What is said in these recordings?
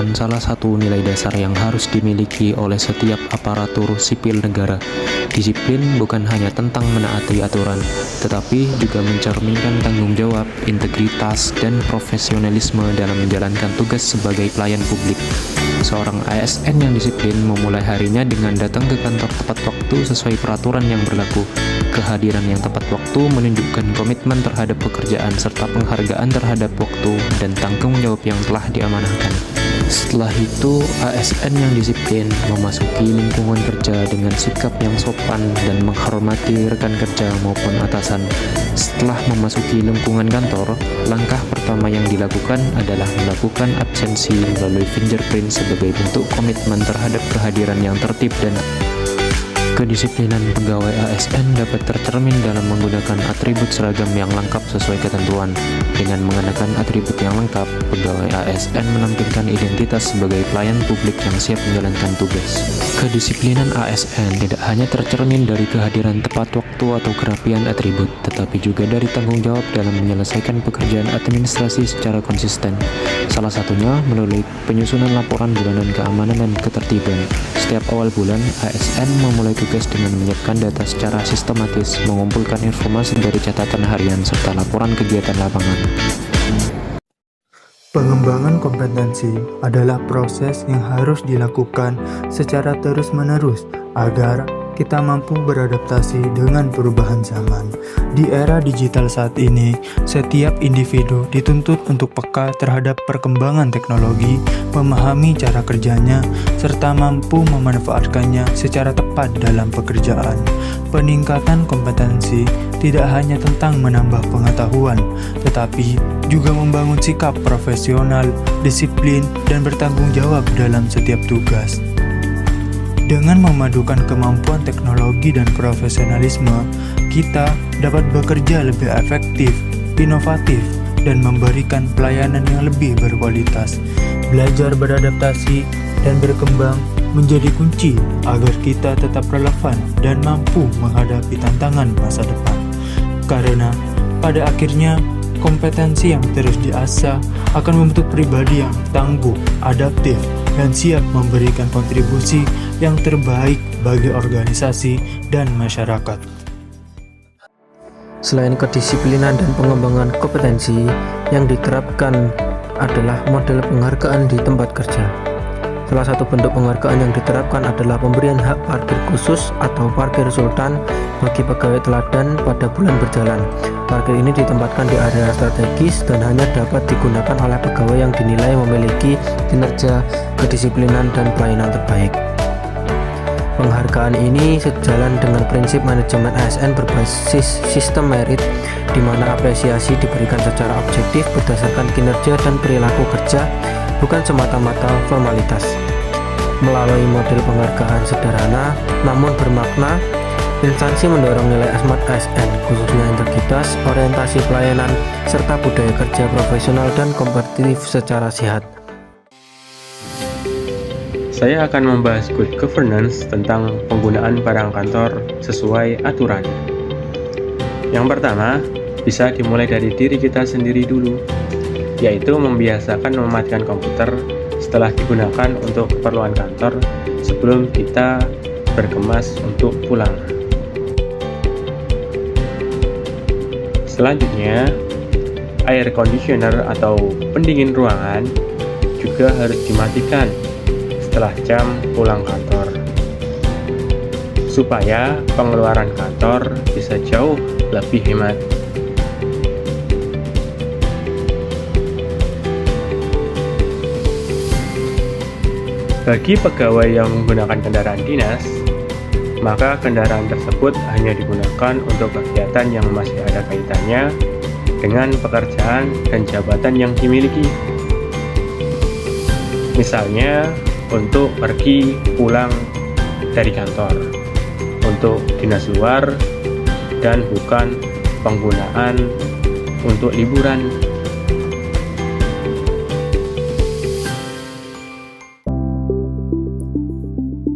merupakan salah satu nilai dasar yang harus dimiliki oleh setiap aparatur sipil negara. Disiplin bukan hanya tentang menaati aturan, tetapi juga mencerminkan tanggung jawab, integritas, dan profesionalisme dalam menjalankan tugas sebagai pelayan publik. Seorang ASN yang disiplin memulai harinya dengan datang ke kantor tepat waktu sesuai peraturan yang berlaku. Kehadiran yang tepat waktu menunjukkan komitmen terhadap pekerjaan serta penghargaan terhadap waktu dan tanggung jawab yang telah diamanahkan. Setelah itu, ASN yang disiplin memasuki lingkungan kerja dengan sikap yang sopan dan menghormati rekan kerja maupun atasan. Setelah memasuki lingkungan kantor, langkah pertama yang dilakukan adalah melakukan absensi melalui fingerprint sebagai bentuk komitmen terhadap kehadiran yang tertib dan kedisiplinan pegawai ASN dapat tercermin dalam menggunakan atribut seragam yang lengkap sesuai ketentuan. Dengan mengenakan atribut yang lengkap, pegawai ASN menampilkan identitas sebagai pelayan publik yang siap menjalankan tugas. Kedisiplinan ASN tidak hanya tercermin dari kehadiran tepat waktu atau kerapian atribut, tetapi juga dari tanggung jawab dalam menyelesaikan pekerjaan administrasi secara konsisten. Salah satunya melalui penyusunan laporan bulanan keamanan dan ketertiban. Setiap awal bulan, ASN memulai tugas dengan menyiapkan data secara sistematis, mengumpulkan informasi dari catatan harian serta laporan kegiatan lapangan. Pengembangan kompetensi adalah proses yang harus dilakukan secara terus-menerus agar kita mampu beradaptasi dengan perubahan zaman. Di era digital saat ini, setiap individu dituntut untuk peka terhadap perkembangan teknologi, memahami cara kerjanya, serta mampu memanfaatkannya secara tepat dalam pekerjaan. Peningkatan kompetensi tidak hanya tentang menambah pengetahuan, tetapi juga membangun sikap profesional, disiplin, dan bertanggung jawab dalam setiap tugas. Dengan memadukan kemampuan teknologi dan profesionalisme, kita dapat bekerja lebih efektif, inovatif, dan memberikan pelayanan yang lebih berkualitas. Belajar beradaptasi dan berkembang menjadi kunci agar kita tetap relevan dan mampu menghadapi tantangan masa depan. Karena pada akhirnya, kompetensi yang terus diasah akan membentuk pribadi yang tangguh, adaptif, dan siap memberikan kontribusi yang terbaik bagi organisasi dan masyarakat. Selain kedisiplinan dan pengembangan kompetensi, yang diterapkan adalah model penghargaan di tempat kerja. Salah satu bentuk penghargaan yang diterapkan adalah pemberian hak parkir khusus atau parkir sultan bagi pegawai teladan pada bulan berjalan. Parkir ini ditempatkan di area strategis dan hanya dapat digunakan oleh pegawai yang dinilai memiliki kinerja, kedisiplinan, dan pelayanan terbaik. Penghargaan ini sejalan dengan prinsip manajemen ASN berbasis sistem merit, di mana apresiasi diberikan secara objektif berdasarkan kinerja dan perilaku kerja, bukan semata-mata formalitas. Melalui model penghargaan sederhana namun bermakna, instansi mendorong nilai asmat ASN, khususnya integritas, orientasi pelayanan, serta budaya kerja profesional dan kompetitif secara sehat. Saya akan membahas good governance tentang penggunaan barang kantor sesuai aturan. Yang pertama, bisa dimulai dari diri kita sendiri dulu, yaitu membiasakan mematikan komputer setelah digunakan untuk keperluan kantor sebelum kita berkemas untuk pulang. Selanjutnya, air conditioner atau pendingin ruangan juga harus dimatikan setelah jam pulang kantor, supaya pengeluaran kantor bisa jauh lebih hemat. Bagi pegawai yang menggunakan kendaraan dinas, maka kendaraan tersebut hanya digunakan untuk kegiatan yang masih ada kaitannya dengan pekerjaan dan jabatan yang dimiliki. Misalnya, untuk pergi pulang dari kantor, untuk dinas luar, dan bukan penggunaan untuk liburan.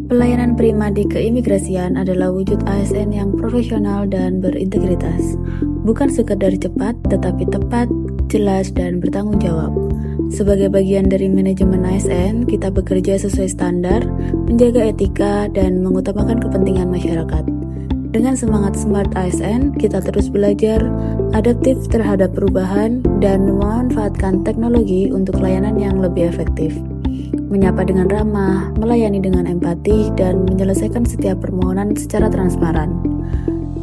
Pelayanan prima di keimigrasian adalah wujud ASN yang profesional dan berintegritas, bukan sekedar cepat tetapi tepat, jelas, dan bertanggung jawab. Sebagai bagian dari manajemen ASN, kita bekerja sesuai standar, menjaga etika, dan mengutamakan kepentingan masyarakat. Dengan semangat Smart ASN, kita terus belajar, adaptif terhadap perubahan, dan memanfaatkan teknologi untuk layanan yang lebih efektif. Menyapa dengan ramah, melayani dengan empati, dan menyelesaikan setiap permohonan secara transparan.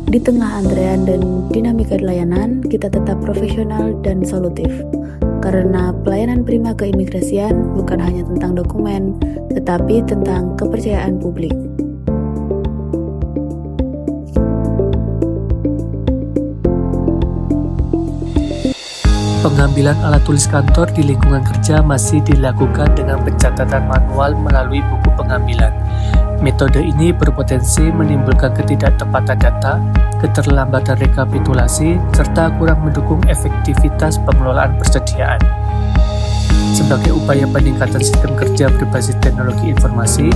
Di tengah antrean dan dinamika layanan, kita tetap profesional dan solutif. Karena pelayanan prima keimigrasian bukan hanya tentang dokumen, tetapi tentang kepercayaan publik. Pengambilan alat tulis kantor di lingkungan kerja masih dilakukan dengan pencatatan manual melalui buku pengambilan. Metode ini berpotensi menimbulkan ketidaktepatan data, keterlambatan rekapitulasi, serta kurang mendukung efektivitas pengelolaan persediaan. Sebagai upaya peningkatan sistem kerja berbasis teknologi informasi,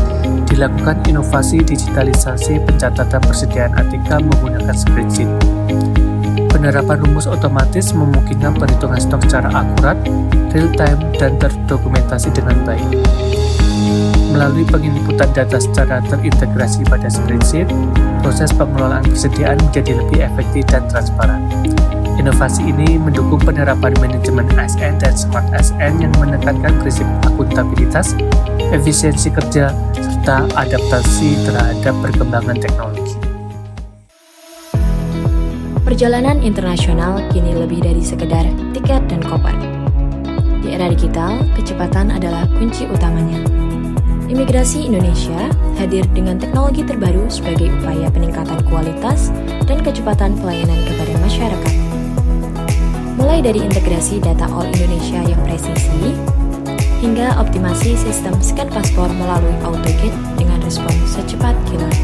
dilakukan inovasi digitalisasi pencatatan persediaan ATK menggunakan spreadsheet. Penerapan rumus otomatis memungkinkan perhitungan stok secara akurat, real-time, dan terdokumentasi dengan baik. Melalui penginputan data secara terintegrasi pada spreadsheet, proses pengelolaan persediaan menjadi lebih efektif dan transparan. Inovasi ini mendukung penerapan manajemen ASN dan Smart ASN yang menekankan prinsip akuntabilitas, efisiensi kerja, serta adaptasi terhadap perkembangan teknologi. Perjalanan internasional kini lebih dari sekedar tiket dan koper. Di era digital, kecepatan adalah kunci utamanya. Imigrasi Indonesia hadir dengan teknologi terbaru sebagai upaya peningkatan kualitas dan kecepatan pelayanan kepada masyarakat. Mulai dari integrasi data All Indonesia yang presisi, hingga optimasi sistem scan paspor melalui AutoGate dengan respon secepat kilat.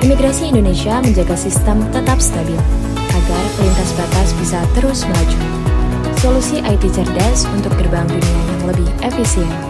Imigrasi Indonesia menjaga sistem tetap stabil, agar pelintas batas bisa terus melaju. Solusi IT cerdas untuk gerbang dunia yang lebih efisien.